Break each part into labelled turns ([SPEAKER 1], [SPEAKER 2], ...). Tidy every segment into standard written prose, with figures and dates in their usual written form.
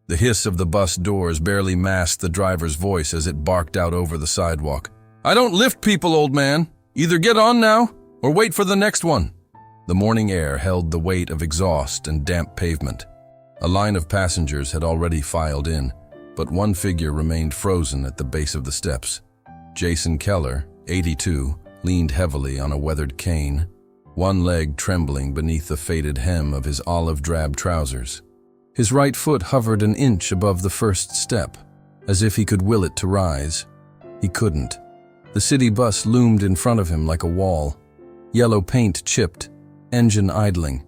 [SPEAKER 1] The hiss of the bus doors barely masked the driver's voice as it barked out over the sidewalk. "I don't lift people, old man. Either get on now, or wait for the next one." The morning air held the weight of exhaust and damp pavement. A line of passengers had already filed in, but one figure remained frozen at the base of the steps. Jason Keller, 82, leaned heavily on a weathered cane, one leg trembling beneath the faded hem of his olive-drab trousers. His right foot hovered an inch above the first step, as if he could will it to rise. He couldn't. The city bus loomed in front of him like a wall. Yellow paint chipped, engine idling.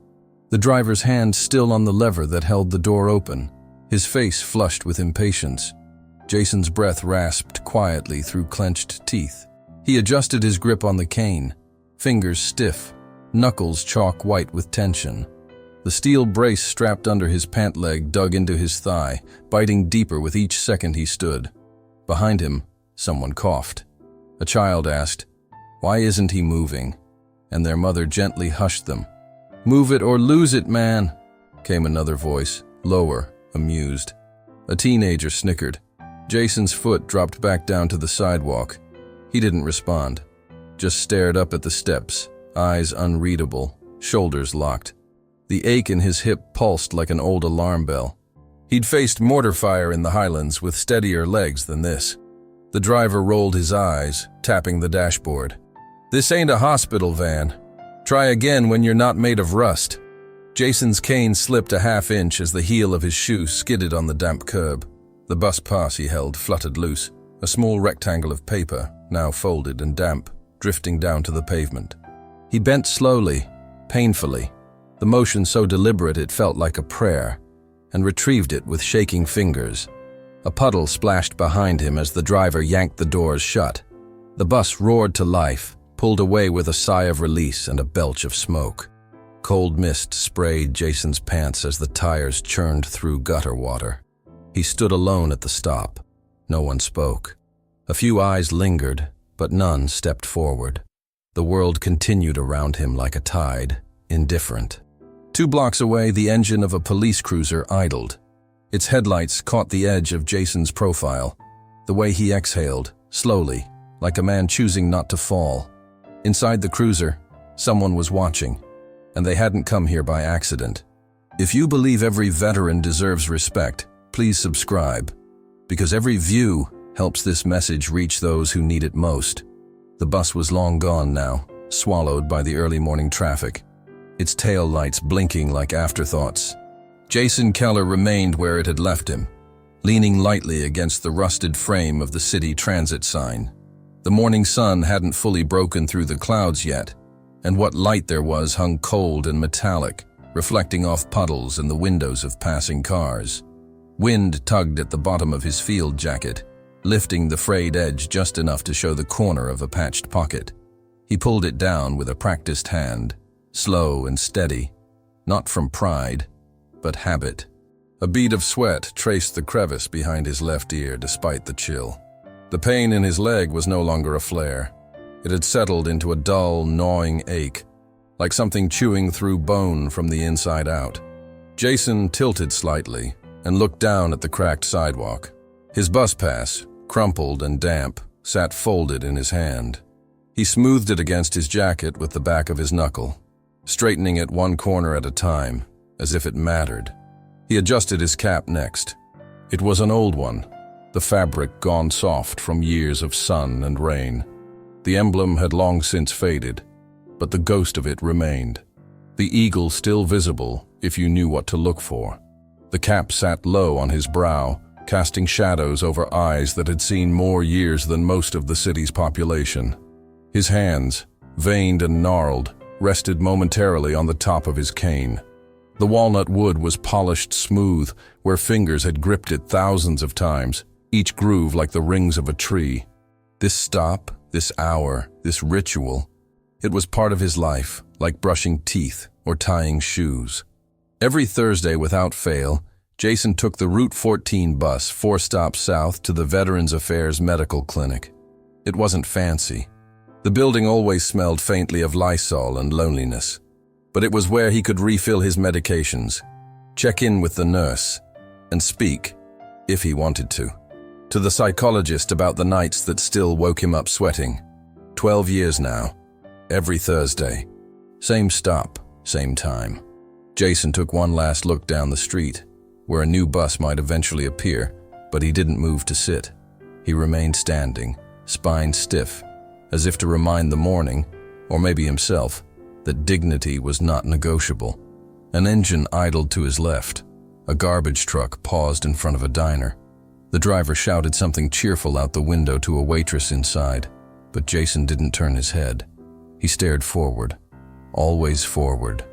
[SPEAKER 1] The driver's hand still on the lever that held the door open, his face flushed with impatience. Jason's breath rasped quietly through clenched teeth. He adjusted his grip on the cane, fingers stiff, knuckles chalk white with tension. The steel brace strapped under his pant leg dug into his thigh, biting deeper with each second he stood. Behind him, someone coughed. A child asked, "Why isn't he moving?" And their mother gently hushed them. "Move it or lose it, man," came another voice, lower, amused. A teenager snickered. Jason's foot dropped back down to the sidewalk. He didn't respond, just stared up at the steps, eyes unreadable, shoulders locked. The ache in his hip pulsed like an old alarm bell. He'd faced mortar fire in the Highlands with steadier legs than this. The driver rolled his eyes, tapping the dashboard. "This ain't a hospital van. Try again when you're not made of rust." Jason's cane slipped a half inch as the heel of his shoe skidded on the damp curb. The bus pass he held fluttered loose, a small rectangle of paper, now folded and damp, drifting down to the pavement. He bent slowly, painfully, the motion so deliberate it felt like a prayer, and retrieved it with shaking fingers. A puddle splashed behind him as the driver yanked the doors shut. The bus roared to life, pulled away with a sigh of release and a belch of smoke. Cold mist sprayed Jason's pants as the tires churned through gutter water. He stood alone at the stop. No one spoke. A few eyes lingered, but none stepped forward. The world continued around him like a tide, indifferent. 2 blocks away, the engine of a police cruiser idled. Its headlights caught the edge of Jason's profile, the way he exhaled, slowly, like a man choosing not to fall. Inside the cruiser, someone was watching, and they hadn't come here by accident. If you believe every veteran deserves respect, please subscribe, because every view helps this message reach those who need it most. The bus was long gone now, swallowed by the early morning traffic, its tail lights blinking like afterthoughts. Jason Keller remained where it had left him, leaning lightly against the rusted frame of the city transit sign. The morning sun hadn't fully broken through the clouds yet, and what light there was hung cold and metallic, reflecting off puddles and the windows of passing cars. Wind tugged at the bottom of his field jacket, lifting the frayed edge just enough to show the corner of a patched pocket. He pulled it down with a practiced hand, slow and steady, not from pride, but habit. A bead of sweat traced the crevice behind his left ear despite the chill. The pain in his leg was no longer a flare. It had settled into a dull, gnawing ache, like something chewing through bone from the inside out. Jason tilted slightly and looked down at the cracked sidewalk. His bus pass, crumpled and damp, sat folded in his hand. He smoothed it against his jacket with the back of his knuckle, straightening it one corner at a time, as if it mattered. He adjusted his cap next. It was an old one, the fabric gone soft from years of sun and rain. The emblem had long since faded, but the ghost of it remained. The eagle still visible if you knew what to look for. The cap sat low on his brow, casting shadows over eyes that had seen more years than most of the city's population. His hands, veined and gnarled, rested momentarily on the top of his cane. The walnut wood was polished smooth where fingers had gripped it thousands of times, each groove like the rings of a tree. This stop, this hour, this ritual, it was part of his life, like brushing teeth or tying shoes. Every Thursday without fail, Jason took the Route 14 bus 4 stops south to the Veterans Affairs Medical Clinic. It wasn't fancy. The building always smelled faintly of Lysol and loneliness. But it was where he could refill his medications, check in with the nurse, and speak, if he wanted to the psychologist about the nights that still woke him up sweating. 12 years now. Every Thursday. Same stop, same time. Jason took one last look down the street, where a new bus might eventually appear, but he didn't move to sit. He remained standing, spine stiff, as if to remind the morning, or maybe himself, that dignity was not negotiable. An engine idled to his left. A garbage truck paused in front of a diner. The driver shouted something cheerful out the window to a waitress inside, but Jason didn't turn his head. He stared forward, always forward.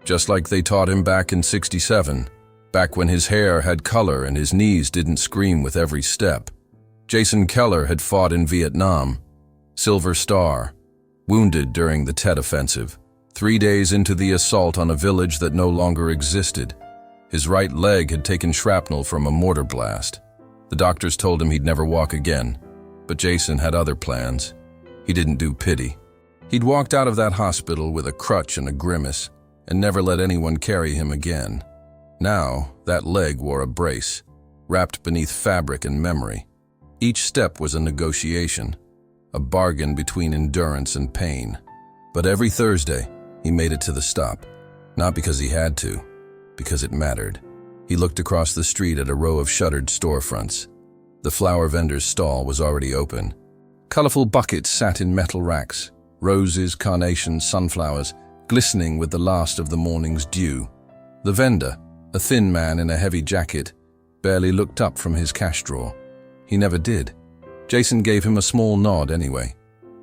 [SPEAKER 1] Just like they taught him back in '67, back when his hair had color and his knees didn't scream with every step. Jason Keller had fought in Vietnam, Silver Star, wounded during the Tet Offensive, 3 days into the assault on a village that no longer existed. His right leg had taken shrapnel from a mortar blast. The doctors told him he'd never walk again, but Jason had other plans. He didn't do pity. He'd walked out of that hospital with a crutch and a grimace, and never let anyone carry him again. Now, that leg wore a brace, wrapped beneath fabric and memory. Each step was a negotiation, a bargain between endurance and pain. But every Thursday, he made it to the stop, not because he had to, because it mattered. He looked across the street at a row of shuttered storefronts. The flower vendor's stall was already open. Colorful buckets sat in metal racks, roses, carnations, sunflowers, glistening with the last of the morning's dew. The vendor, a thin man in a heavy jacket, barely looked up from his cash drawer. He never did. Jason gave him a small nod anyway.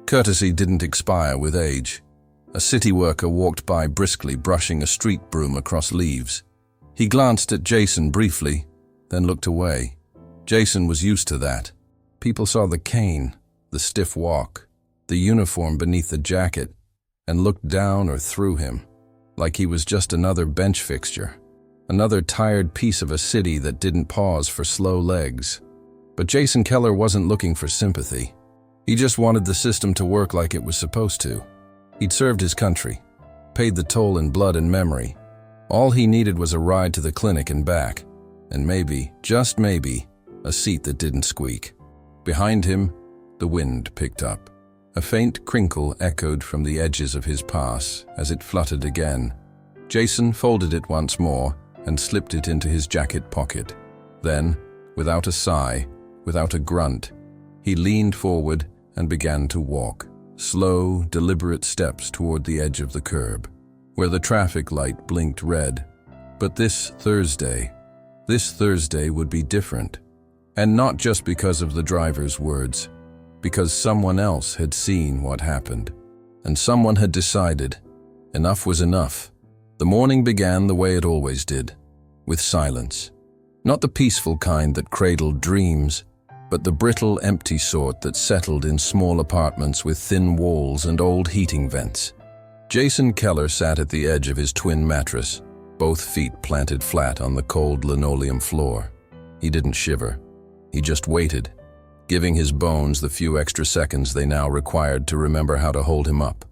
[SPEAKER 1] Courtesy didn't expire with age. A city worker walked by briskly, brushing a street broom across leaves. He glanced at Jason briefly, then looked away. Jason was used to that. People saw the cane, the stiff walk, the uniform beneath the jacket, and looked down or through him, like he was just another bench fixture, another tired piece of a city that didn't pause for slow legs. But Jason Keller wasn't looking for sympathy. He just wanted the system to work like it was supposed to. He'd served his country, paid the toll in blood and memory. All he needed was a ride to the clinic and back, and maybe, just maybe, a seat that didn't squeak. Behind him, the wind picked up. A faint crinkle echoed from the edges of his pass as it fluttered again. Jason folded it once more and slipped it into his jacket pocket. Then, without a sigh, without a grunt, he leaned forward and began to walk, slow, deliberate steps toward the edge of the curb, where the traffic light blinked red. But this Thursday would be different. And not just because of the driver's words, because someone else had seen what happened. And someone had decided, enough was enough. The morning began the way it always did, with silence. Not the peaceful kind that cradled dreams, but the brittle, empty sort that settled in small apartments with thin walls and old heating vents. Jason Keller sat at the edge of his twin mattress, both feet planted flat on the cold linoleum floor. He didn't shiver. He just waited, giving his bones the few extra seconds they now required to remember how to hold him up.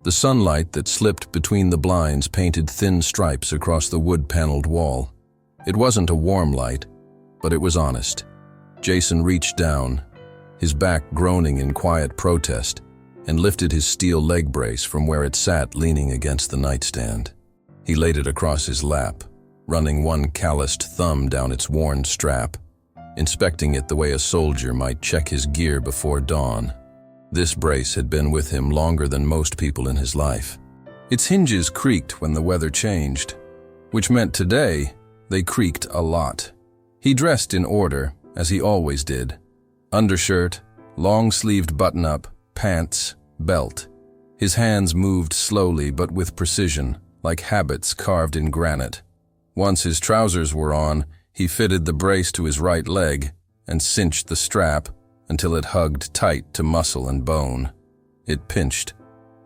[SPEAKER 1] The sunlight that slipped between the blinds painted thin stripes across the wood-paneled wall. It wasn't a warm light, but it was honest. Jason reached down, his back groaning in quiet protest, and lifted his steel leg brace from where it sat leaning against the nightstand. He laid it across his lap, running one calloused thumb down its worn strap, inspecting it the way a soldier might check his gear before dawn. This brace had been with him longer than most people in his life. Its hinges creaked when the weather changed, which meant today they creaked a lot. He dressed in order, as he always did. Undershirt, long-sleeved button-up, pants, belt. His hands moved slowly but with precision, like habits carved in granite. Once his trousers were on, he fitted the brace to his right leg and cinched the strap until it hugged tight to muscle and bone. It pinched.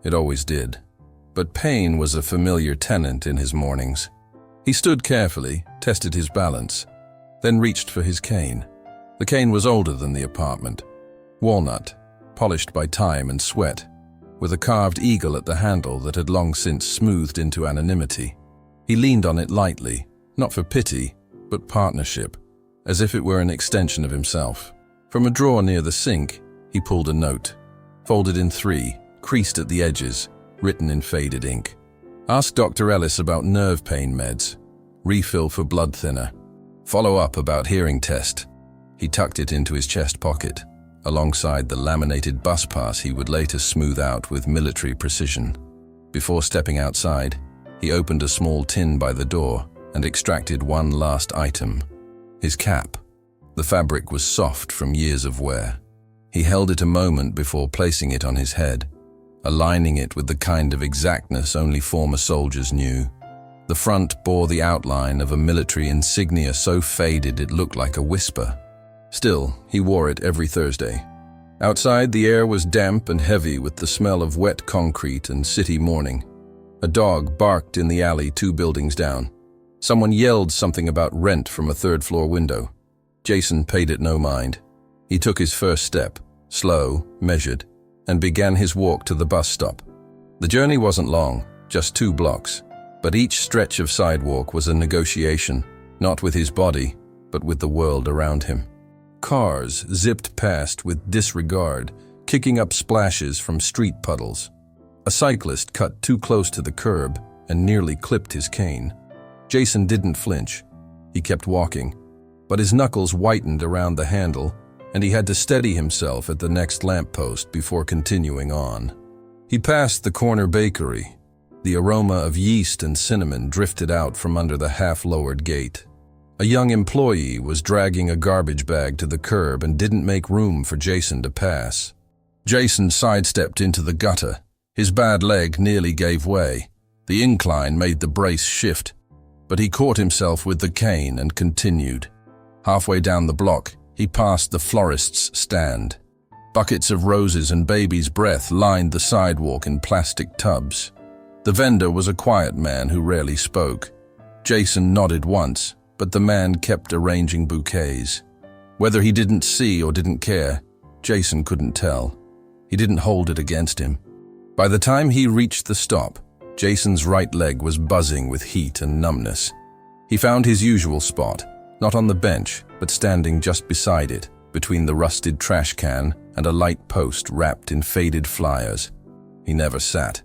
[SPEAKER 1] It always did. But pain was a familiar tenant in his mornings. He stood carefully, tested his balance, then reached for his cane. The cane was older than the apartment. Walnut, polished by time and sweat, with a carved eagle at the handle that had long since smoothed into anonymity. He leaned on it lightly, not for pity, but partnership, as if it were an extension of himself. From a drawer near the sink, he pulled a note, folded in 3, creased at the edges, written in faded ink. Ask Dr. Ellis about nerve pain meds. Refill for blood thinner. Follow up about hearing test. He tucked it into his chest pocket, alongside the laminated bus pass he would later smooth out with military precision. Before stepping outside, he opened a small tin by the door and extracted one last item: his cap. The fabric was soft from years of wear. He held it a moment before placing it on his head, aligning it with the kind of exactness only former soldiers knew. The front bore the outline of a military insignia so faded it looked like a whisper. Still, he wore it every Thursday. Outside, the air was damp and heavy with the smell of wet concrete and city morning. A dog barked in the alley 2 buildings down. Someone yelled something about rent from a 3rd-floor window. Jason paid it no mind. He took his first step, slow, measured, and began his walk to the bus stop. The journey wasn't long, just 2 blocks, but each stretch of sidewalk was a negotiation, not with his body, but with the world around him. Cars zipped past with disregard, kicking up splashes from street puddles. A cyclist cut too close to the curb and nearly clipped his cane. Jason didn't flinch. He kept walking, but his knuckles whitened around the handle, and he had to steady himself at the next lamppost before continuing on. He passed the corner bakery. The aroma of yeast and cinnamon drifted out from under the half-lowered gate. A young employee was dragging a garbage bag to the curb and didn't make room for Jason to pass. Jason sidestepped into the gutter. His bad leg nearly gave way. The incline made the brace shift, but he caught himself with the cane and continued. Halfway down the block, he passed the florist's stand. Buckets of roses and baby's breath lined the sidewalk in plastic tubs. The vendor was a quiet man who rarely spoke. Jason nodded once, but the man kept arranging bouquets. Whether he didn't see or didn't care, Jason couldn't tell. He didn't hold it against him. By the time he reached the stop, Jason's right leg was buzzing with heat and numbness. He found his usual spot, not on the bench, but standing just beside it, between the rusted trash can and a light post wrapped in faded flyers. He never sat,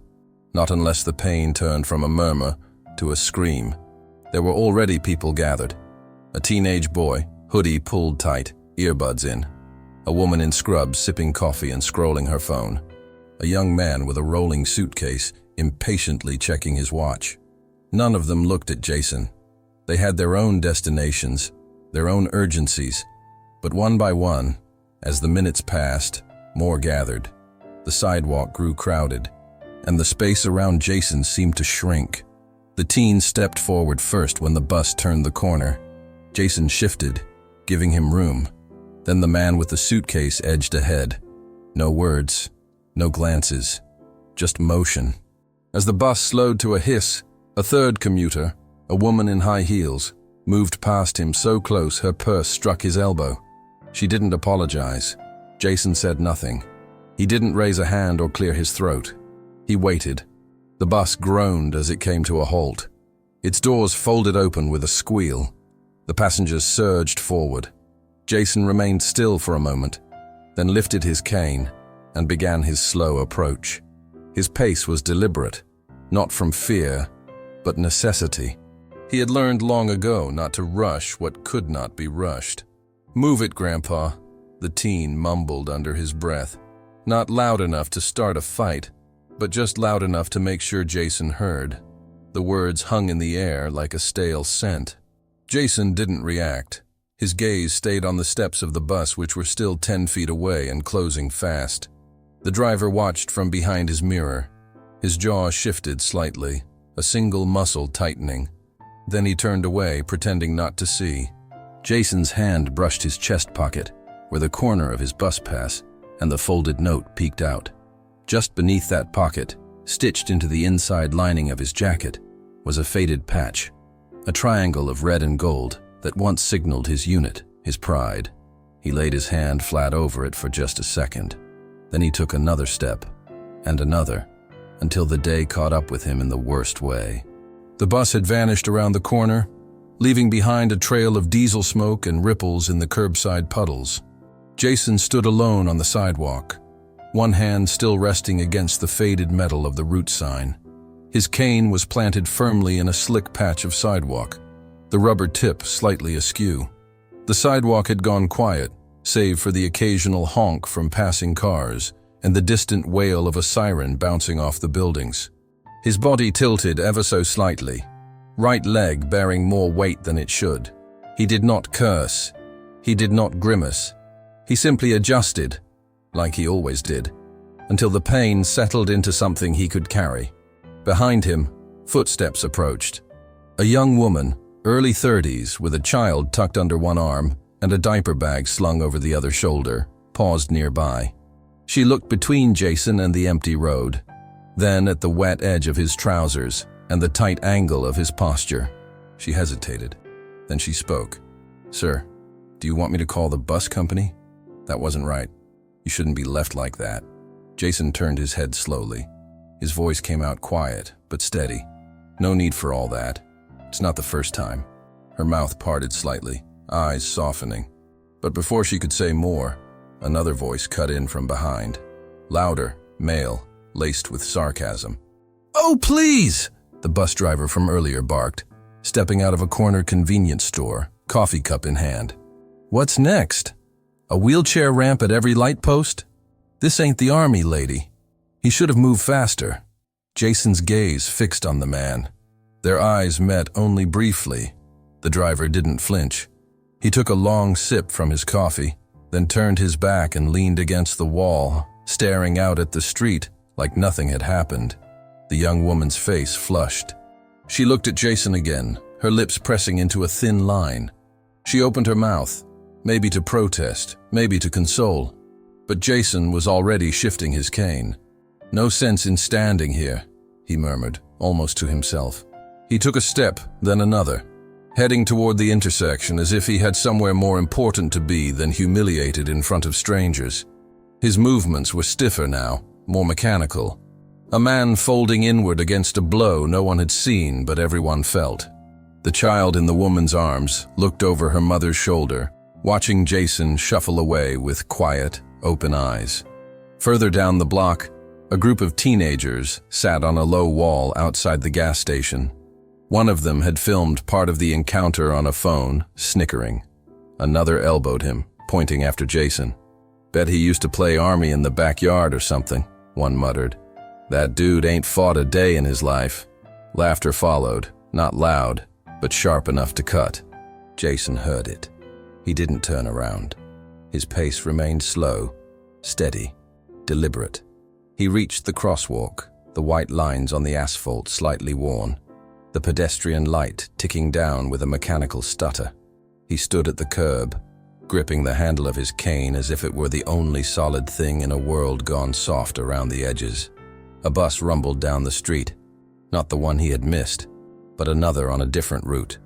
[SPEAKER 1] not unless the pain turned from a murmur to a scream. There were already people gathered. A teenage boy, hoodie pulled tight, earbuds in. A woman in scrubs sipping coffee and scrolling her phone. A young man with a rolling suitcase, impatiently checking his watch. None of them looked at Jason. They had their own destinations, their own urgencies. But one by one, as the minutes passed, more gathered. The sidewalk grew crowded, and the space around Jason seemed to shrink. The teen stepped forward first when the bus turned the corner. Jason shifted, giving him room. Then the man with the suitcase edged ahead. No words, no glances, just motion. As the bus slowed to a hiss, a third commuter, a woman in high heels, moved past him so close her purse struck his elbow. She didn't apologize. Jason said nothing. He didn't raise a hand or clear his throat. He waited. The bus groaned as it came to a halt. Its doors folded open with a squeal. The passengers surged forward. Jason remained still for a moment, then lifted his cane and began his slow approach. His pace was deliberate, not from fear, but necessity. He had learned long ago not to rush what could not be rushed. "Move it, Grandpa," the teen mumbled under his breath. Not loud enough to start a fight, but just loud enough to make sure Jason heard. The words hung in the air like a stale scent. Jason didn't react. His gaze stayed on the steps of the bus, which were still 10 feet away and closing fast. The driver watched from behind his mirror. His jaw shifted slightly, a single muscle tightening. Then he turned away, pretending not to see. Jason's hand brushed his chest pocket, where the corner of his bus pass and the folded note peeked out. Just beneath that pocket, stitched into the inside lining of his jacket, was a faded patch, a triangle of red and gold that once signaled his unit, his pride. He laid his hand flat over it for just a second. Then he took another step, and another, until the day caught up with him in the worst way. The bus had vanished around the corner, leaving behind a trail of diesel smoke and ripples in the curbside puddles. Jason stood alone on the sidewalk, one hand still resting against the faded metal of the route sign. His cane was planted firmly in a slick patch of sidewalk, the rubber tip slightly askew. The sidewalk had gone quiet, save for the occasional honk from passing cars and the distant wail of a siren bouncing off the buildings. His body tilted ever so slightly, right leg bearing more weight than it should. He did not curse. He did not grimace. He simply adjusted, like he always did, until the pain settled into something he could carry. Behind him, footsteps approached. A young woman, early 30s, with a child tucked under one arm and a diaper bag slung over the other shoulder, paused nearby. She looked between Jason and the empty road, then at the wet edge of his trousers and the tight angle of his posture. She hesitated. Then she spoke. "Sir, do you want me to call the bus company? That wasn't right. You shouldn't be left like that." Jason turned his head slowly. His voice came out quiet, but steady. "No need for all that. It's not the first time." Her mouth parted slightly, eyes softening. But before she could say more, another voice cut in from behind. Louder, male, laced with sarcasm. "Oh, please!" the bus driver from earlier barked, stepping out of a corner convenience store, coffee cup in hand. "What's next? A wheelchair ramp at every light post? This ain't the army, lady." He should have moved faster. Jason's gaze fixed on the man. Their eyes met only briefly. The driver didn't flinch. He took a long sip from his coffee, then turned his back and leaned against the wall, staring out at the street like nothing had happened. The young woman's face flushed. She looked at Jason again, her lips pressing into a thin line. She opened her mouth, maybe to protest, maybe to console. But Jason was already shifting his cane. "No sense in standing here," he murmured, almost to himself. He took a step, then another, heading toward the intersection as if he had somewhere more important to be than humiliated in front of strangers. His movements were stiffer now, more mechanical. A man folding inward against a blow no one had seen but everyone felt. The child in the woman's arms looked over her mother's shoulder, watching Jason shuffle away with quiet, open eyes. Further down the block, a group of teenagers sat on a low wall outside the gas station. One of them had filmed part of the encounter on a phone, snickering. Another elbowed him, pointing after Jason. "Bet he used to play army in the backyard or something," one muttered. "That dude ain't fought a day in his life." Laughter followed, not loud, but sharp enough to cut. Jason heard it. He didn't turn around. His pace remained slow, steady, deliberate. He reached the crosswalk, the white lines on the asphalt slightly worn, the pedestrian light ticking down with a mechanical stutter. He stood at the curb, gripping the handle of his cane as if it were the only solid thing in a world gone soft around the edges. A bus rumbled down the street, not the one he had missed, but another on a different route.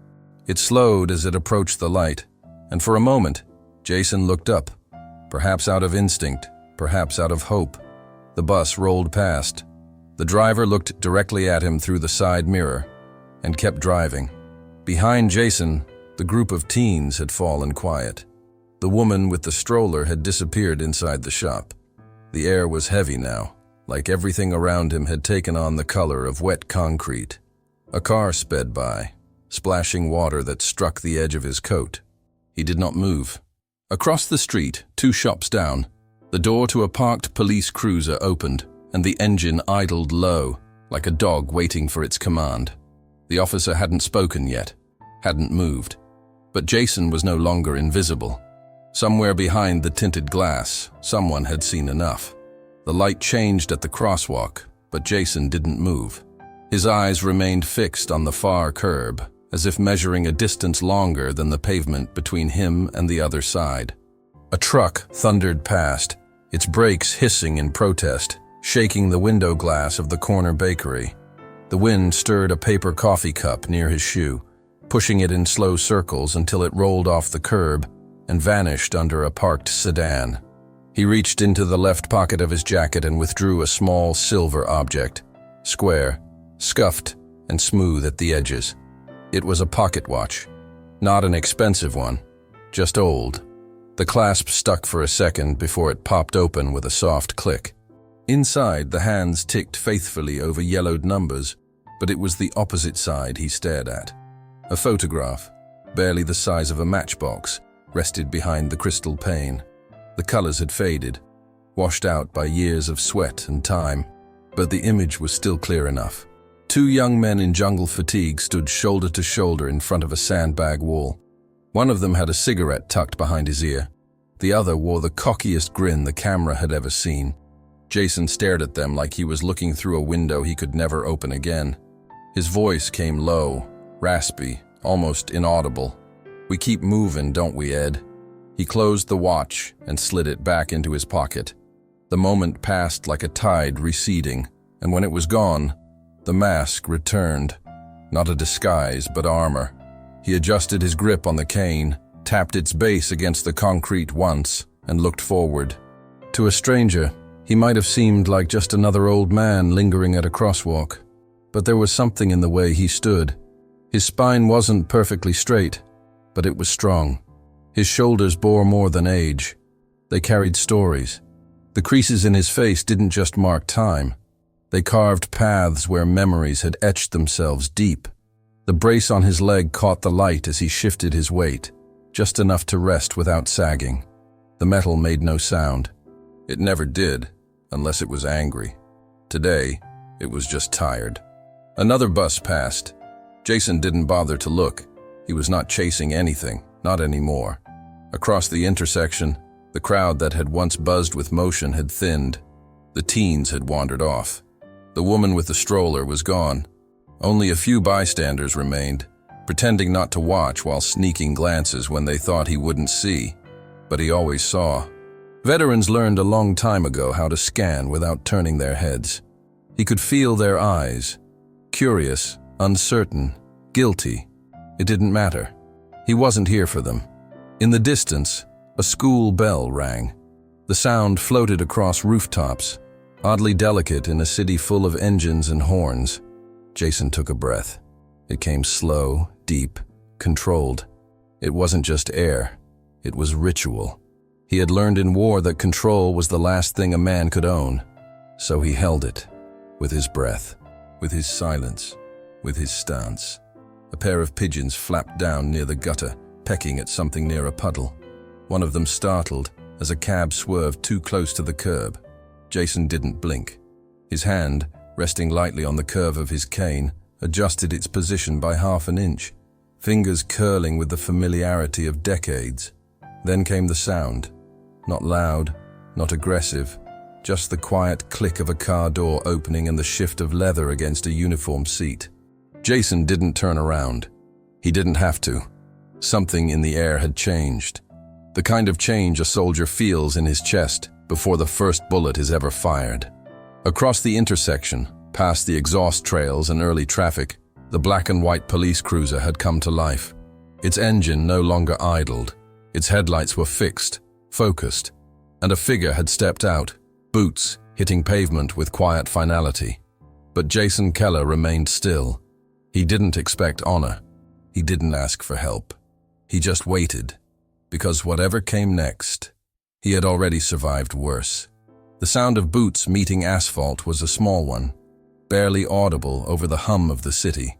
[SPEAKER 1] It slowed as it approached the light, and for a moment, Jason looked up, perhaps out of instinct, perhaps out of hope. The bus rolled past. The driver looked directly at him through the side mirror and kept driving. Behind Jason, the group of teens had fallen quiet. The woman with the stroller had disappeared inside the shop. The air was heavy now, like everything around him had taken on the color of wet concrete. A car sped by, splashing water that struck the edge of his coat. He did not move. Across the street, 2 shops down, the door to a parked police cruiser opened, and the engine idled low, like a dog waiting for its command. The officer hadn't spoken yet, hadn't moved. But Jason was no longer invisible. Somewhere behind the tinted glass, someone had seen enough. The light changed at the crosswalk, but Jason didn't move. His eyes remained fixed on the far curb, as if measuring a distance longer than the pavement between him and the other side. A truck thundered past, its brakes hissing in protest, shaking the window glass of the corner bakery. The wind stirred a paper coffee cup near his shoe, pushing it in slow circles until it rolled off the curb and vanished under a parked sedan. He reached into the left pocket of his jacket and withdrew a small silver object, square, scuffed, and smooth at the edges. It was a pocket watch, Not an expensive one, just old. The clasp stuck for a second before it popped open with a soft click. Inside, the hands ticked faithfully over yellowed numbers, but it was the opposite side he stared at. A photograph, barely the size of a matchbox, rested behind the crystal pane. The colors had faded, washed out by years of sweat and time, but the image was still clear enough. Two young men in jungle fatigue stood shoulder to shoulder in front of a sandbag wall. One of them had a cigarette tucked behind his ear. The other wore the cockiest grin the camera had ever seen. Jason stared at them like he was looking through a window he could never open again. His voice came low, raspy, almost inaudible. "We keep moving, don't we, Ed?" He closed the watch and slid it back into his pocket. The moment passed like a tide receding, and when it was gone, the mask returned. Not a disguise, but armor. He adjusted his grip on the cane, tapped its base against the concrete once, and looked forward. To a stranger, he might have seemed like just another old man lingering at a crosswalk. But there was something in the way he stood. His spine wasn't perfectly straight, but it was strong. His shoulders bore more than age. They carried stories. The creases in his face didn't just mark time. They carved paths where memories had etched themselves deep. The brace on his leg caught the light as he shifted his weight, just enough to rest without sagging. The metal made no sound. It never did, unless it was angry. Today, it was just tired. Another bus passed. Jason didn't bother to look. He was not chasing anything, not anymore. Across the intersection, the crowd that had once buzzed with motion had thinned. The teens had wandered off. The woman with the stroller was gone. Only a few bystanders remained, pretending not to watch while sneaking glances when they thought he wouldn't see. But he always saw. Veterans learned a long time ago how to scan without turning their heads. He could feel their eyes. Curious, uncertain, guilty. It didn't matter. He wasn't here for them. In the distance, a school bell rang. The sound floated across rooftops, oddly delicate in a city full of engines and horns. Jason took a breath. It came slow, deep, controlled. It wasn't just air. It was ritual. He had learned in war that control was the last thing a man could own. So he held it, with his breath, with his silence, with his stance. A pair of pigeons flapped down near the gutter, pecking at something near a puddle. One of them startled as a cab swerved too close to the curb. Jason didn't blink. His hand, resting lightly on the curve of his cane, adjusted its position by half an inch, fingers curling with the familiarity of decades. Then came the sound. Not loud, not aggressive, just the quiet click of a car door opening and the shift of leather against a uniform seat. Jason didn't turn around. He didn't have to. Something in the air had changed. The kind of change a soldier feels in his chest before the first bullet is ever fired. Across the intersection, past the exhaust trails and early traffic, the black and white police cruiser had come to life. Its engine no longer idled. Its headlights were fixed, focused, and a figure had stepped out, boots hitting pavement with quiet finality. But Jason Keller remained still. He didn't expect honor. He didn't ask for help. He just waited, because whatever came next, he had already survived worse. The sound of boots meeting asphalt was a small one, barely audible over the hum of the city.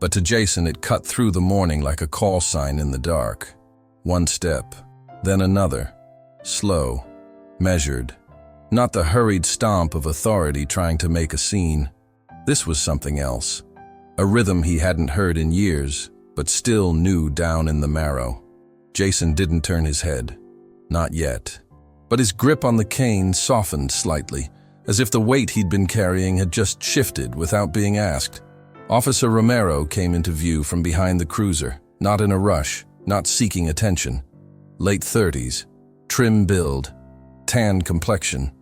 [SPEAKER 1] But to Jason it cut through the morning like a call sign in the dark. One step, then another, slow, measured. Not the hurried stomp of authority trying to make a scene. This was something else. A rhythm he hadn't heard in years, but still knew down in the marrow. Jason didn't turn his head. Not yet. But his grip on the cane softened slightly, as if the weight he'd been carrying had just shifted without being asked. Officer Romero came into view from behind the cruiser, not in a rush, not seeking attention. Late 30s, trim build, tan complexion.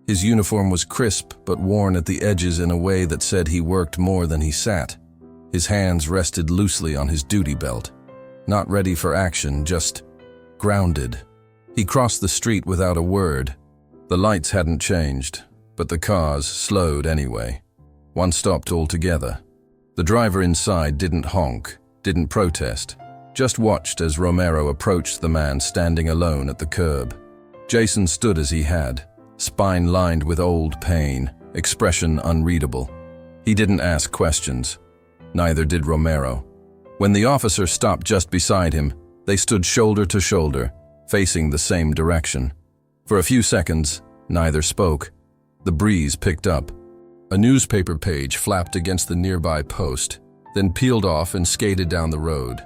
[SPEAKER 1] His uniform was crisp but worn at the edges in a way that said he worked more than he sat. His hands rested loosely on his duty belt. Not ready for action, just grounded. He crossed the street without a word. The lights hadn't changed, but the cars slowed anyway. One stopped altogether. The driver inside didn't honk, didn't protest. just watched as Romero approached the man standing alone at the curb. Jason stood as he had, spine lined with old pain, expression unreadable. He didn't ask questions. Neither did Romero. When the officer stopped just beside him, they stood shoulder to shoulder, facing the same direction. For a few seconds, neither spoke. The breeze picked up. A newspaper page flapped against the nearby post, then peeled off and skated down the road.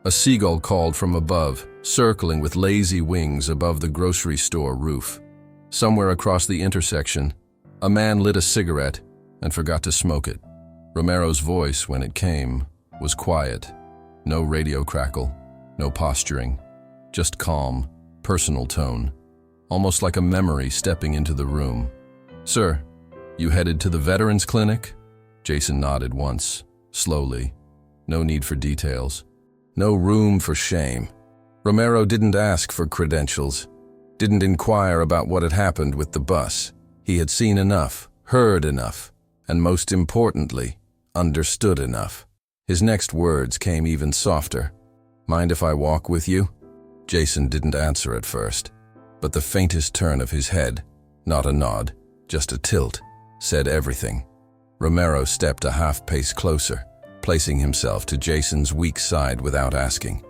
[SPEAKER 1] A seagull called from above, circling with lazy wings above the grocery store roof. Somewhere across the intersection, a man lit a cigarette and forgot to smoke it. Romero's voice, when it came, was quiet. No radio crackle, no posturing, just calm, personal tone, almost like a memory stepping into the room. "Sir, you headed to the Veterans Clinic?" Jason nodded once, slowly. No need for details. No room for shame. Romero didn't ask for credentials, didn't inquire about what had happened with the bus. He had seen enough, heard enough, and most importantly, understood enough. His next words came even softer. "Mind if I walk with you?" Jason didn't answer at first, but the faintest turn of his head, not a nod, just a tilt, said everything. Romero stepped a half-pace closer, placing himself to Jason's weak side without asking.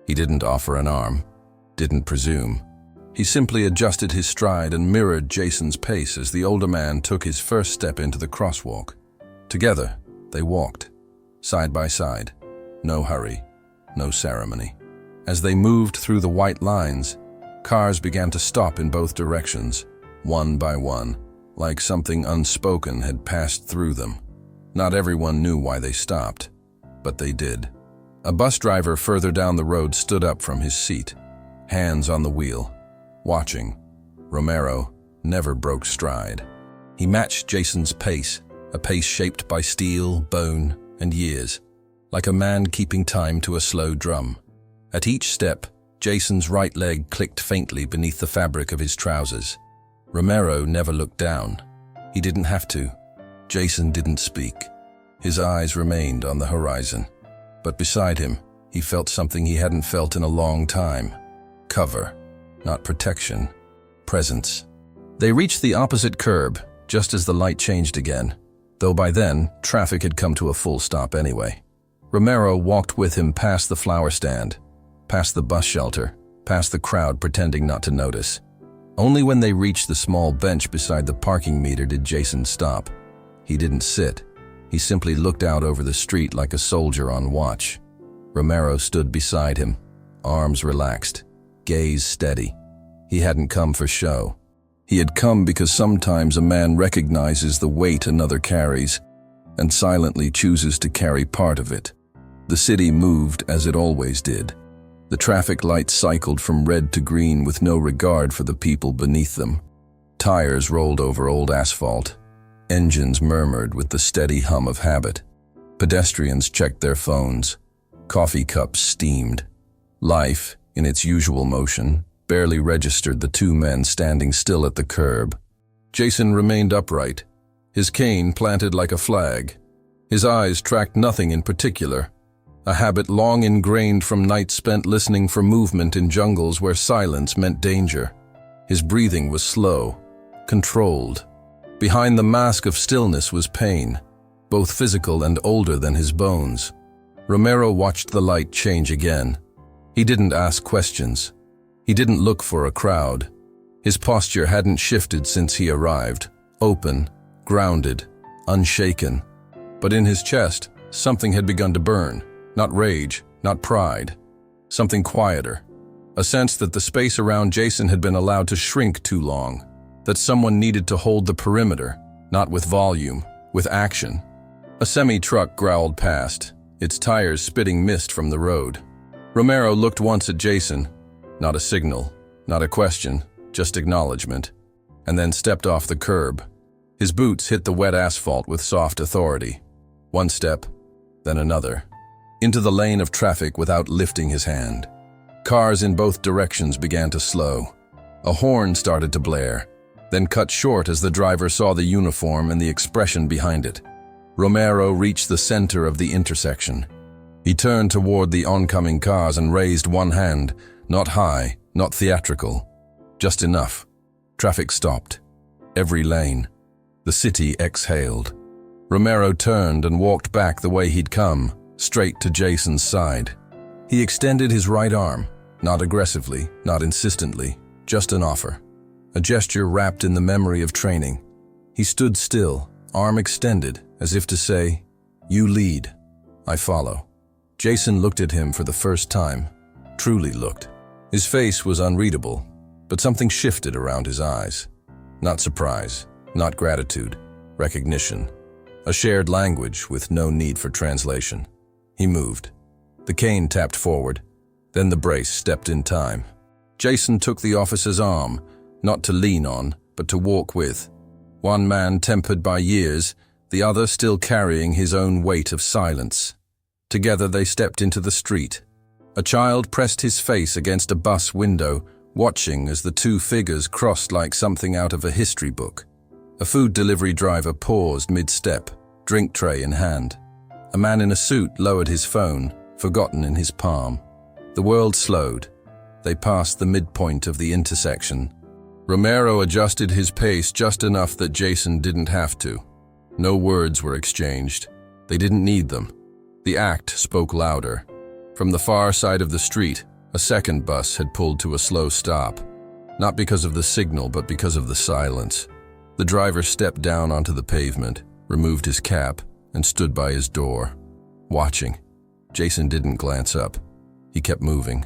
[SPEAKER 1] He didn't offer an arm, didn't presume. He simply adjusted his stride and mirrored Jason's pace as the older man took his first step into the crosswalk. Together, they walked, side by side. No hurry, no ceremony. As they moved through the white lines, cars began to stop in both directions, one by one, like something unspoken had passed through them. Not everyone knew why they stopped, but they did. A bus driver further down the road stood up from his seat, hands on the wheel, watching. Romero never broke stride. He matched Jason's pace, a pace shaped by steel, bone, and years, like a man keeping time to a slow drum. At each step, Jason's right leg clicked faintly beneath the fabric of his trousers. Romero never looked down. He didn't have to. Jason didn't speak. His eyes remained on the horizon. But beside him, he felt something he hadn't felt in a long time. Cover, not protection, presence. They reached the opposite curb, just as the light changed again, though by then, traffic had come to a full stop anyway. Romero walked with him past the flower stand, past the bus shelter, past the crowd pretending not to notice. Only when they reached the small bench beside the parking meter did Jason stop. He didn't sit. He simply looked out over the street like a soldier on watch. Romero stood beside him, arms relaxed, gaze steady. He hadn't come for show. He had come because sometimes a man recognizes the weight another carries and silently chooses to carry part of it. The city moved as it always did. The traffic lights cycled from red to green with no regard for the people beneath them. Tires rolled over old asphalt. Engines murmured with the steady hum of habit. Pedestrians checked their phones. Coffee cups steamed. Life, in its usual motion, barely registered the two men standing still at the curb. Jason remained upright, his cane planted like a flag. His eyes tracked nothing in particular, a habit long ingrained from nights spent listening for movement in jungles where silence meant danger. His breathing was slow, controlled. Behind the mask of stillness was pain, both physical and older than his bones. Romero watched the light change again. He didn't ask questions. He didn't look for a crowd. His posture hadn't shifted since he arrived, open, grounded, unshaken. But in his chest, something had begun to burn. Not rage, not pride. Something quieter. A sense that the space around Jason had been allowed to shrink too long. That someone needed to hold the perimeter, not with volume, with action. A semi-truck growled past, its tires spitting mist from the road. Romero looked once at Jason. Not a signal, not a question, just acknowledgement. And then stepped off the curb. His boots hit the wet asphalt with soft authority. One step, then another. Into the lane of traffic without lifting his hand. Cars in both directions began to slow. A horn started to blare, then cut short as the driver saw the uniform and the expression behind it. Romero reached the center of the intersection. He turned toward the oncoming cars and raised one hand, not high, not theatrical, just enough. Traffic stopped. Every lane. The city exhaled. Romero turned and walked back the way he'd come, straight to Jason's side. He extended his right arm, not aggressively, not insistently, just an offer. A gesture wrapped in the memory of training. He stood still, arm extended, as if to say, "You lead, I follow." Jason looked at him for the first time, truly looked. His face was unreadable, but something shifted around his eyes. Not surprise, not gratitude, recognition. A shared language with no need for translation. He moved. The cane tapped forward, then the brace stepped in time. Jason took the officer's arm, not to lean on, but to walk with. One man tempered by years, the other still carrying his own weight of silence. Together they stepped into the street. A child pressed his face against a bus window, watching as the two figures crossed like something out of a history book. A food delivery driver paused mid-step, drink tray in hand. A man in a suit lowered his phone, forgotten in his palm. The world slowed. They passed the midpoint of the intersection. Romero adjusted his pace just enough that Jason didn't have to. No words were exchanged. They didn't need them. The act spoke louder. From the far side of the street, a second bus had pulled to a slow stop. Not because of the signal, but because of the silence. The driver stepped down onto the pavement, removed his cap, and stood by his door, watching. Jason didn't glance up. He kept moving.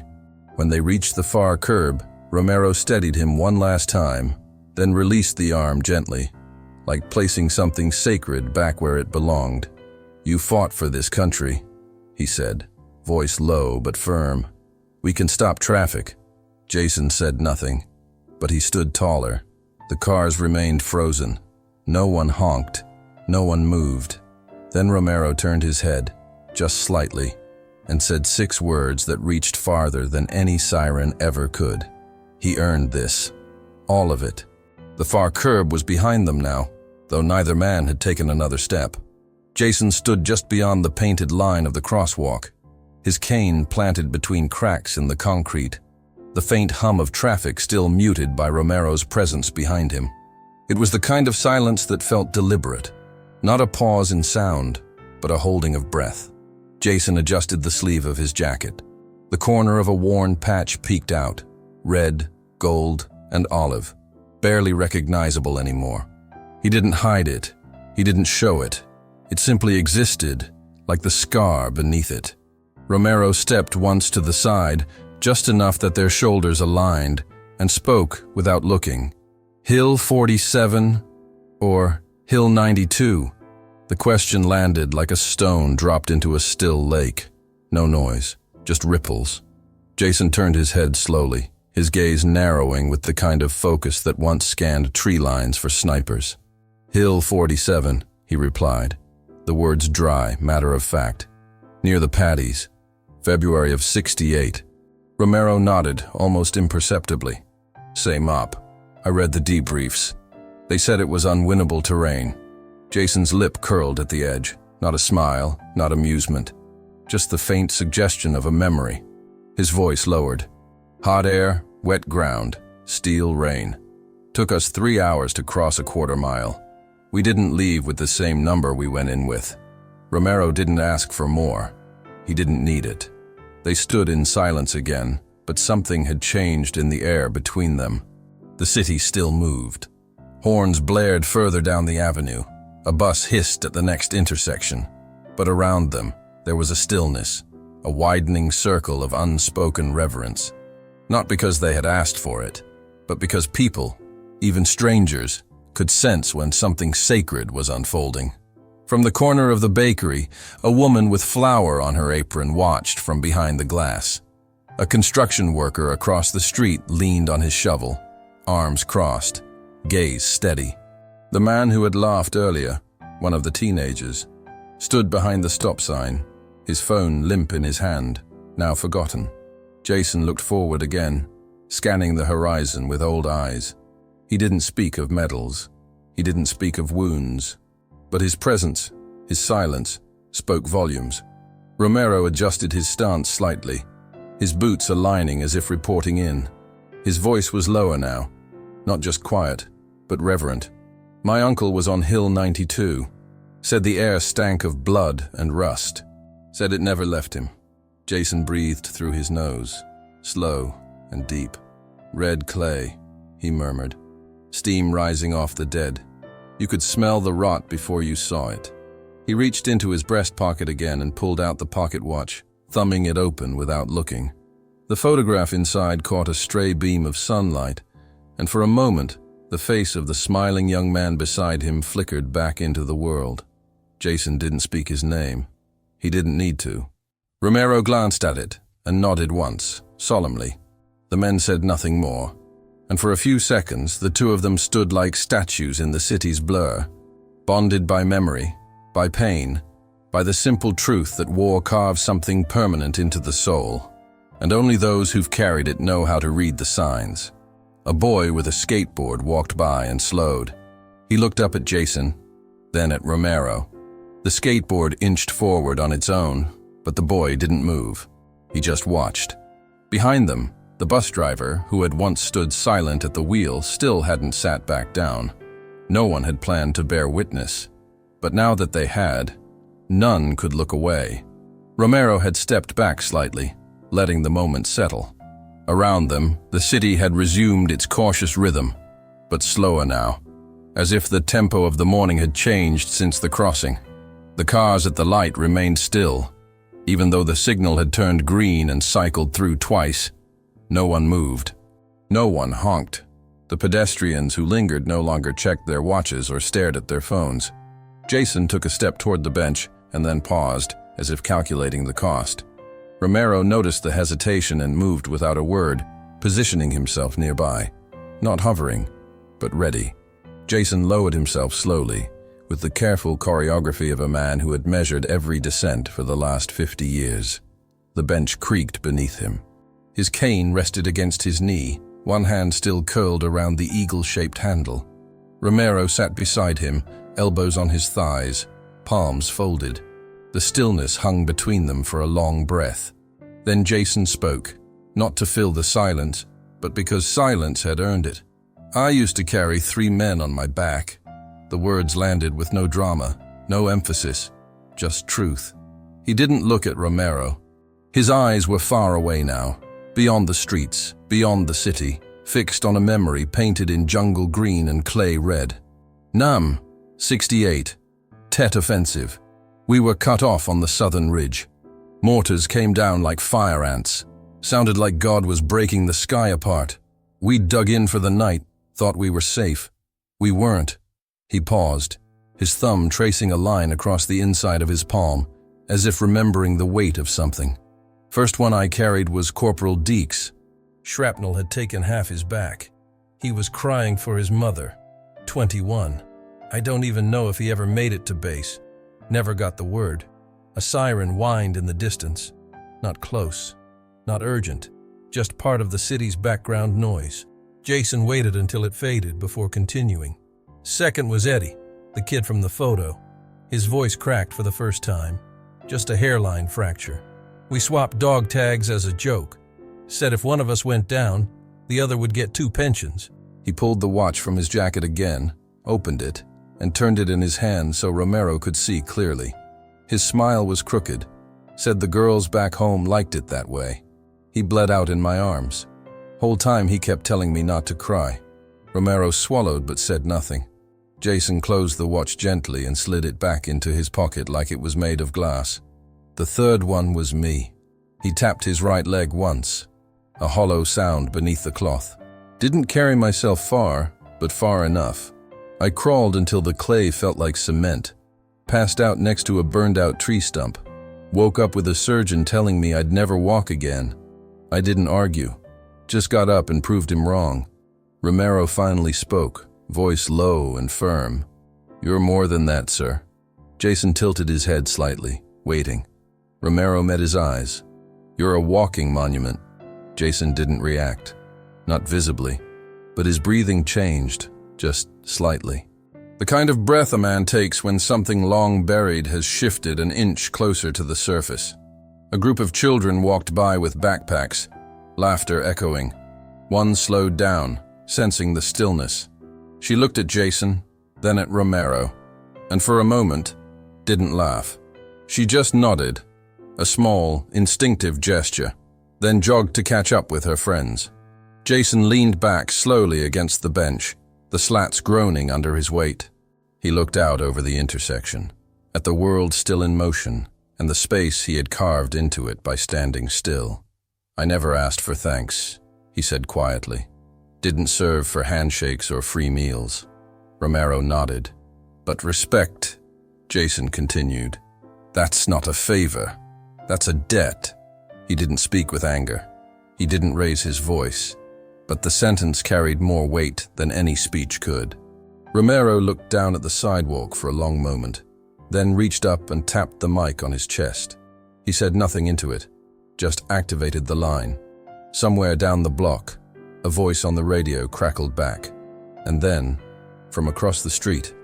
[SPEAKER 1] When they reached the far curb, Romero steadied him one last time, then released the arm gently, like placing something sacred back where it belonged. "You fought for this country," he said, voice low but firm. "We can stop traffic." Jason said nothing, but he stood taller. The cars remained frozen. No one honked. No one moved. Then Romero turned his head, just slightly, and said 6 words that reached farther than any siren ever could. He earned this. All of it. The far curb was behind them now, though neither man had taken another step. Jason stood just beyond the painted line of the crosswalk, his cane planted between cracks in the concrete, the faint hum of traffic still muted by Romero's presence behind him. It was the kind of silence that felt deliberate, not a pause in sound, but a holding of breath. Jason adjusted the sleeve of his jacket. The corner of a worn patch peeked out, red, gold, and olive, barely recognizable anymore. He didn't hide it. He didn't show it. It simply existed, like the scar beneath it. Romero stepped once to the side, just enough that their shoulders aligned, and spoke without looking. "Hill 47 or Hill 92? The question landed like a stone dropped into a still lake. No noise, just ripples. Jason turned his head slowly, his gaze narrowing with the kind of focus that once scanned tree lines for snipers. "Hill 47, he replied, the words dry, matter of fact. "Near the Paddies. February of '68. Romero nodded, almost imperceptibly. "Same op. I read the debriefs. They said it was unwinnable terrain." Jason's lip curled at the edge. Not a smile, not amusement. Just the faint suggestion of a memory. His voice lowered. "Hot air, wet ground, steel rain. Took us 3 hours to cross a quarter-mile. We didn't leave with the same number we went in with." Romero didn't ask for more. He didn't need it. They stood in silence again, but something had changed in the air between them. The city still moved. Horns blared further down the avenue. A bus hissed at the next intersection. But around them, there was a stillness, a widening circle of unspoken reverence. Not because they had asked for it, but because people, even strangers, could sense when something sacred was unfolding. From the corner of the bakery, a woman with flour on her apron watched from behind the glass. A construction worker across the street leaned on his shovel, arms crossed, gaze steady. The man who had laughed earlier, one of the teenagers, stood behind the stop sign, his phone limp in his hand, now forgotten. Jason looked forward again, scanning the horizon with old eyes. He didn't speak of medals. He didn't speak of wounds. But his presence, his silence, spoke volumes. Romero adjusted his stance slightly, his boots aligning as if reporting in. His voice was lower now, not just quiet, but reverent. My uncle was on Hill 92. Said the air stank of blood and rust. Said it never left him. Jason breathed through his nose, slow and deep. Red clay, he murmured. Steam rising off the dead. You could smell the rot before you saw it. He reached into his breast pocket again and pulled out the pocket watch, thumbing it open without looking. The photograph inside caught a stray beam of sunlight, and for a moment, the face of the smiling young man beside him flickered back into the world. Jason didn't speak his name. He didn't need to. Romero glanced at it and nodded once, solemnly. The men said nothing more, and for a few seconds the two of them stood like statues in the city's blur, bonded by memory, by pain, by the simple truth that war carves something permanent into the soul, and only those who've carried it know how to read the signs. A boy with a skateboard walked by and slowed. He looked up at Jason, then at Romero. The skateboard inched forward on its own, but the boy didn't move. He just watched. Behind them, the bus driver, who had once stood silent at the wheel, still hadn't sat back down. No one had planned to bear witness, but now that they had, none could look away. Romero had stepped back slightly, letting the moment settle. Around them, the city had resumed its cautious rhythm, but slower now, as if the tempo of the morning had changed since the crossing. The cars at the light remained still, even though the signal had turned green and cycled through twice. No one moved. No one honked. The pedestrians who lingered no longer checked their watches or stared at their phones. Jason took a step toward the bench and then paused, as if calculating the cost. Romero noticed the hesitation and moved without a word, positioning himself nearby. Not hovering, but ready. Jason lowered himself slowly, with the careful choreography of a man who had measured every descent for the last 50 years. The bench creaked beneath him. His cane rested against his knee, one hand still curled around the eagle-shaped handle. Romero sat beside him, elbows on his thighs, palms folded. The stillness hung between them for a long breath. Then Jason spoke, not to fill the silence, but because silence had earned it. I used to carry 3 men on my back. The words landed with no drama, no emphasis, just truth. He didn't look at Romero. His eyes were far away now, beyond the streets, beyond the city, fixed on a memory painted in jungle green and clay red. Nam, 68. Tet offensive. We were cut off on the southern ridge. Mortars came down like fire ants. Sounded like God was breaking the sky apart. We dug in for the night, thought we were safe. We weren't. He paused, his thumb tracing a line across the inside of his palm, as if remembering the weight of something. First one I carried was Corporal Deeks. Shrapnel had taken half his back. He was crying for his mother, 21. I don't even know if he ever made it to base. Never got the word. A siren whined in the distance. Not close, not urgent, just part of the city's background noise. Jason waited until it faded before continuing. Second was Eddie, the kid from the photo. His voice cracked for the first time, just a hairline fracture. We swapped dog tags as a joke. Said if one of us went down, the other would get 2 pensions. He pulled the watch from his jacket again, opened it, and turned it in his hand so Romero could see clearly. His smile was crooked. Said the girls back home liked it that way. He bled out in my arms. Whole time he kept telling me not to cry. Romero swallowed but said nothing. Jason closed the watch gently and slid it back into his pocket like it was made of glass. The third one was me. He tapped his right leg once, a hollow sound beneath the cloth. Didn't carry myself far, but far enough. I crawled until the clay felt like cement, passed out next to a burned-out tree stump, woke up with a surgeon telling me I'd never walk again. I didn't argue, just got up and proved him wrong. Romero finally spoke, voice low and firm. You're more than that, sir. Jason tilted his head slightly, waiting. Romero met his eyes. You're a walking monument. Jason didn't react, not visibly, but his breathing changed, just slightly. The kind of breath a man takes when something long buried has shifted an inch closer to the surface. A group of children walked by with backpacks, laughter echoing. One slowed down, sensing the stillness. She looked at Jason, then at Romero, and for a moment, didn't laugh. She just nodded, a small, instinctive gesture, then jogged to catch up with her friends. Jason leaned back slowly against the bench, the slats groaning under his weight. He looked out over the intersection, at the world still in motion, and the space he had carved into it by standing still. "I never asked for thanks," he said quietly. "Didn't serve for handshakes or free meals." Romero nodded. "But respect," Jason continued. "That's not a favor. That's a debt." He didn't speak with anger. He didn't raise his voice. But the sentence carried more weight than any speech could. Romero looked down at the sidewalk for a long moment, then reached up and tapped the mic on his chest. He said nothing into it, just activated the line. Somewhere down the block, a voice on the radio crackled back. And then, from across the street,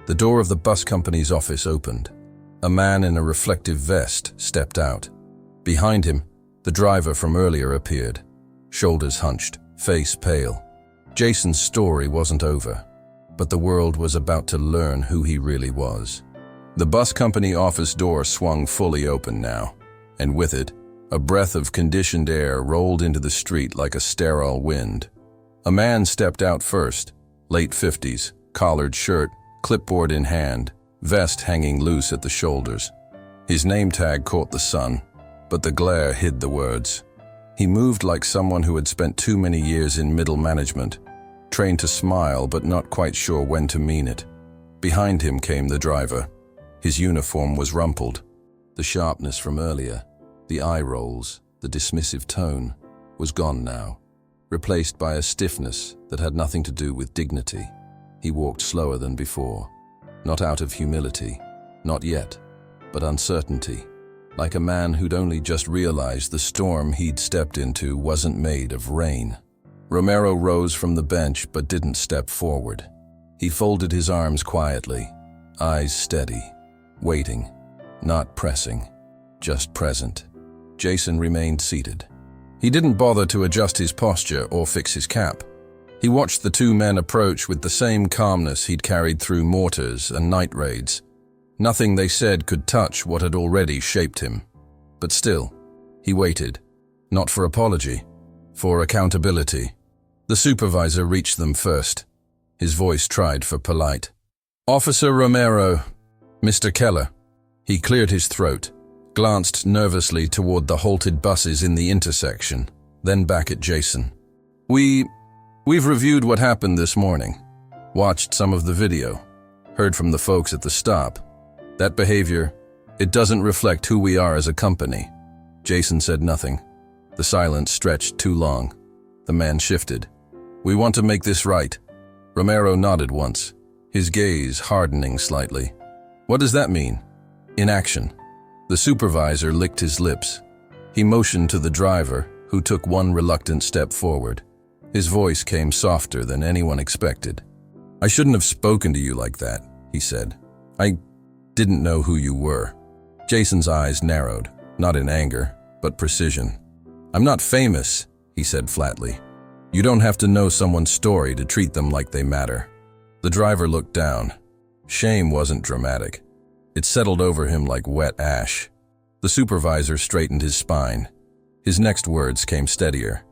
[SPEAKER 1] the door of the bus company's office opened. A man in a reflective vest stepped out. Behind him, the driver from earlier appeared, shoulders hunched, face pale. Jason's story wasn't over, but the world was about to learn who he really was. The bus company office door swung fully open now, and with it, a breath of conditioned air rolled into the street like a sterile wind. A man stepped out first, late 50s, collared shirt, clipboard in hand, vest hanging loose at the shoulders. His name tag caught the sun, but the glare hid the words. He moved like someone who had spent too many years in middle management, trained to smile but not quite sure when to mean it. Behind him came the driver. His uniform was rumpled. The sharpness from earlier, the eye rolls, the dismissive tone, was gone now, replaced by a stiffness that had nothing to do with dignity. He walked slower than before, not out of humility, not yet, but uncertainty. Like a man who'd only just realized the storm he'd stepped into wasn't made of rain. Romero rose from the bench but didn't step forward. He folded his arms quietly, eyes steady, waiting, not pressing, just present. Jason remained seated. He didn't bother to adjust his posture or fix his cap. He watched the two men approach with the same calmness he'd carried through mortars and night raids. Nothing they said could touch what had already shaped him. But still, he waited, not for apology, for accountability. The supervisor reached them first. His voice tried for polite. "Officer Romero, Mr. Keller." He cleared his throat, glanced nervously toward the halted buses in the intersection, then back at Jason. We've reviewed what happened this morning, watched some of the video, heard from the folks at the stop. That behavior, it doesn't reflect who we are as a company." Jason said nothing. The silence stretched too long. The man shifted. "We want to make this right." Romero nodded once, his gaze hardening slightly. "What does that mean?" "In action." The supervisor licked his lips. He motioned to the driver, who took one reluctant step forward. His voice came softer than anyone expected. "I shouldn't have spoken to you like that," he said. "I didn't know who you were." Jason's eyes narrowed, not in anger, but precision. "I'm not famous," he said flatly. "You don't have to know someone's story to treat them like they matter." The driver looked down. Shame wasn't dramatic. It settled over him like wet ash. The supervisor straightened his spine. His next words came steadier.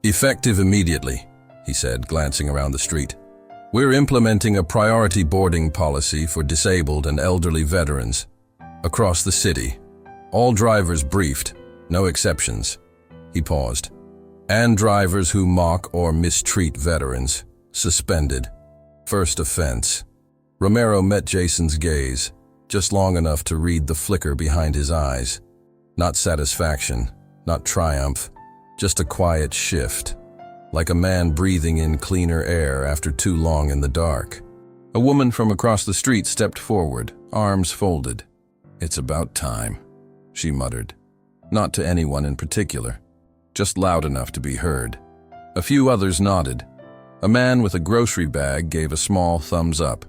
[SPEAKER 1] "Effective immediately," he said, glancing around the street. "We're implementing a priority boarding policy for disabled and elderly veterans across the city. All drivers briefed, no exceptions." He paused. "And drivers who mock or mistreat veterans, suspended. First offense." Romero met Jason's gaze, just long enough to read the flicker behind his eyes. Not satisfaction, not triumph, just a quiet shift. Like a man breathing in cleaner air after too long in the dark. A woman from across the street stepped forward, arms folded. "It's about time," she muttered. Not to anyone in particular, just loud enough to be heard. A few others nodded. A man with a grocery bag gave a small thumbs up.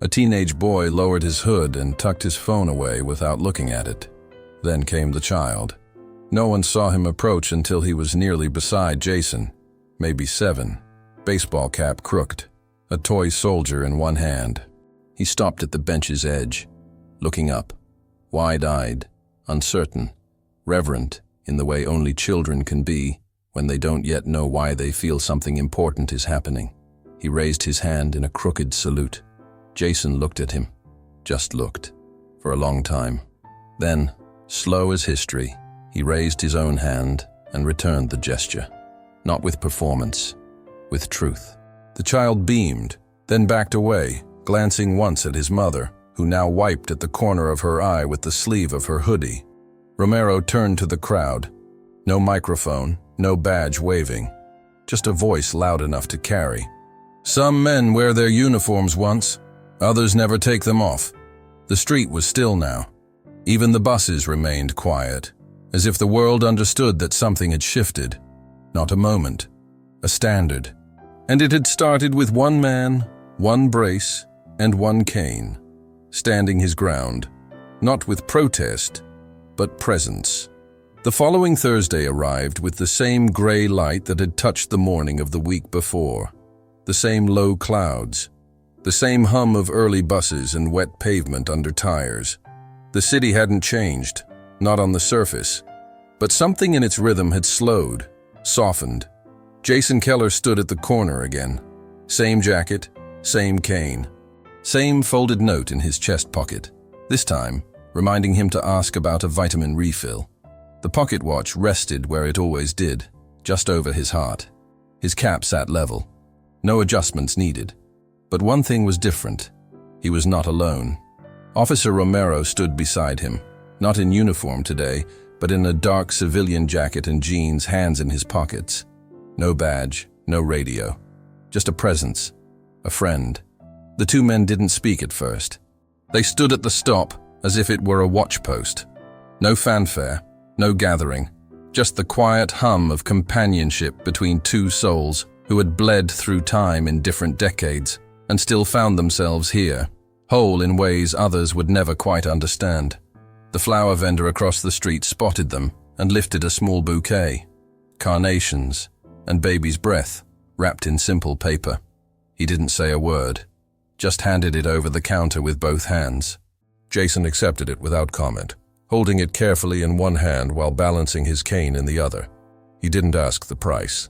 [SPEAKER 1] A teenage boy lowered his hood and tucked his phone away without looking at it. Then came the child. No one saw him approach until he was nearly beside Jason, maybe 7, baseball cap crooked, a toy soldier in one hand. He stopped at the bench's edge, looking up, wide-eyed, uncertain, reverent in the way only children can be when they don't yet know why they feel something important is happening. He raised his hand in a crooked salute. Jason looked at him, just looked, for a long time. Then, slow as history, he raised his own hand and returned the gesture, not with performance, with truth. The child beamed, then backed away, glancing once at his mother, who now wiped at the corner of her eye with the sleeve of her hoodie. Romero turned to the crowd. No microphone, no badge waving, just a voice loud enough to carry. Some men wear their uniforms once, others never take them off. The street was still now. Even the buses remained quiet, as if the world understood that something had shifted. Not a moment, a standard. And it had started with one man, one brace, and one cane, standing his ground, not with protest, but presence. The following Thursday arrived with the same gray light that had touched the morning of the week before, the same low clouds, the same hum of early buses and wet pavement under tires. The city hadn't changed, not on the surface, but something in its rhythm had slowed, softened. Jason Keller stood at the corner again. Same jacket, same cane, same folded note in his chest pocket, this time reminding him to ask about a vitamin refill. The pocket watch rested where it always did, just over his heart. His cap sat level. No adjustments needed. But one thing was different. He was not alone. Officer Romero stood beside him, not in uniform today, but in a dark civilian jacket and jeans, hands in his pockets. No badge, no radio. Just a presence, a friend. The two men didn't speak at first. They stood at the stop as if it were a watch post. No fanfare, no gathering, just the quiet hum of companionship between two souls who had bled through time in different decades and still found themselves here, whole in ways others would never quite understand. The flower vendor across the street spotted them and lifted a small bouquet, carnations and baby's breath, wrapped in simple paper. He didn't say a word, just handed it over the counter with both hands. Jason accepted it without comment, holding it carefully in one hand while balancing his cane in the other. He didn't ask the price.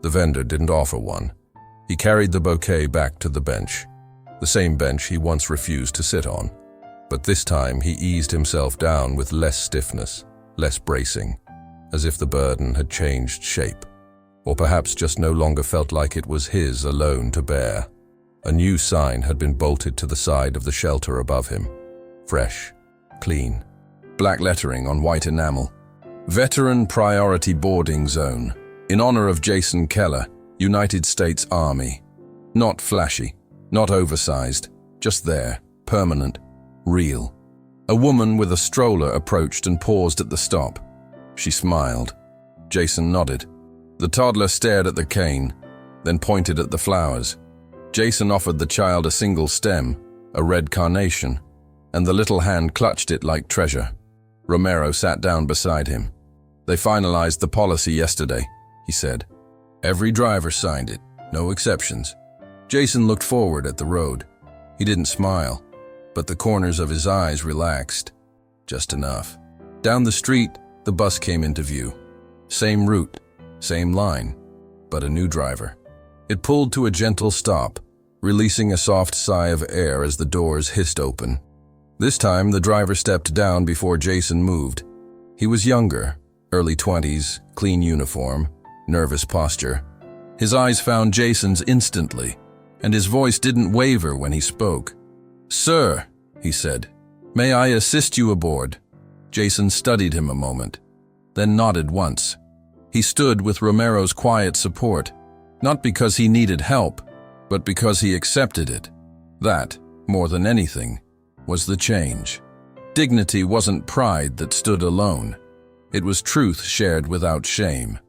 [SPEAKER 1] The vendor didn't offer one. He carried the bouquet back to the bench, the same bench he once refused to sit on. But this time he eased himself down with less stiffness, less bracing, as if the burden had changed shape, or perhaps just no longer felt like it was his alone to bear. A new sign had been bolted to the side of the shelter above him. Fresh, clean, black lettering on white enamel. Veteran Priority Boarding Zone, in honor of Jason Keller, United States Army. Not flashy, not oversized, just there, permanent, real. A woman with a stroller approached and paused at the stop. She smiled. Jason nodded. The toddler stared at the cane, then pointed at the flowers. Jason offered the child a single stem, a red carnation, and the little hand clutched it like treasure. Romero sat down beside him. They finalized the policy yesterday, he said. Every driver signed it, no exceptions. Jason looked forward at the road. He didn't smile, but the corners of his eyes relaxed, just enough. Down the street, the bus came into view. Same route, same line, but a new driver. It pulled to a gentle stop, releasing a soft sigh of air as the doors hissed open. This time, the driver stepped down before Jason moved. He was younger, early 20s, clean uniform, nervous posture. His eyes found Jason's instantly, and his voice didn't waver when he spoke. "Sir," he said, "may I assist you aboard?" Jason studied him a moment, then nodded once. He stood with Romero's quiet support, not because he needed help, but because he accepted it. That, more than anything, was the change. Dignity wasn't pride that stood alone. It was truth shared without shame.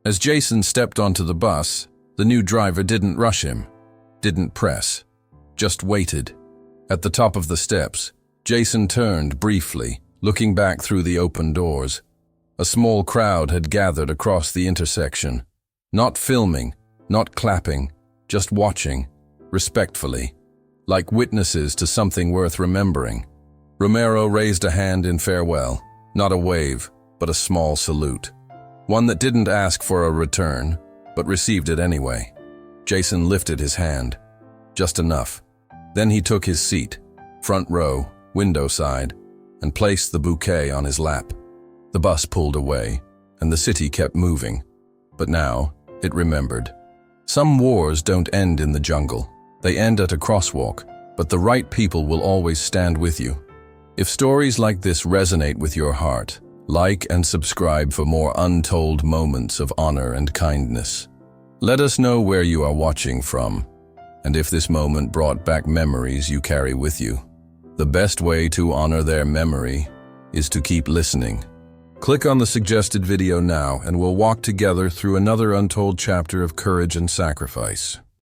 [SPEAKER 1] As Jason stepped onto the bus, the new driver didn't rush him, didn't press, just waited. At the top of the steps, Jason turned briefly, looking back through the open doors. A small crowd had gathered across the intersection. Not filming, not clapping, just watching, respectfully, like witnesses to something worth remembering. Romero raised a hand in farewell, not a wave, but a small salute. One that didn't ask for a return, but received it anyway. Jason lifted his hand. Just enough. Then he took his seat, front row, window side, and placed the bouquet on his lap. The bus pulled away, and the city kept moving. But now, it remembered. Some wars don't end in the jungle. They end at a crosswalk, but the right people will always stand with you. If stories like this resonate with your heart, like and subscribe for more untold moments of honor and kindness. Let us know where you are watching from, and if this moment brought back memories you carry with you. The best way to honor their memory is to keep listening. Click on the suggested video now and we'll walk together through another untold chapter of courage and sacrifice.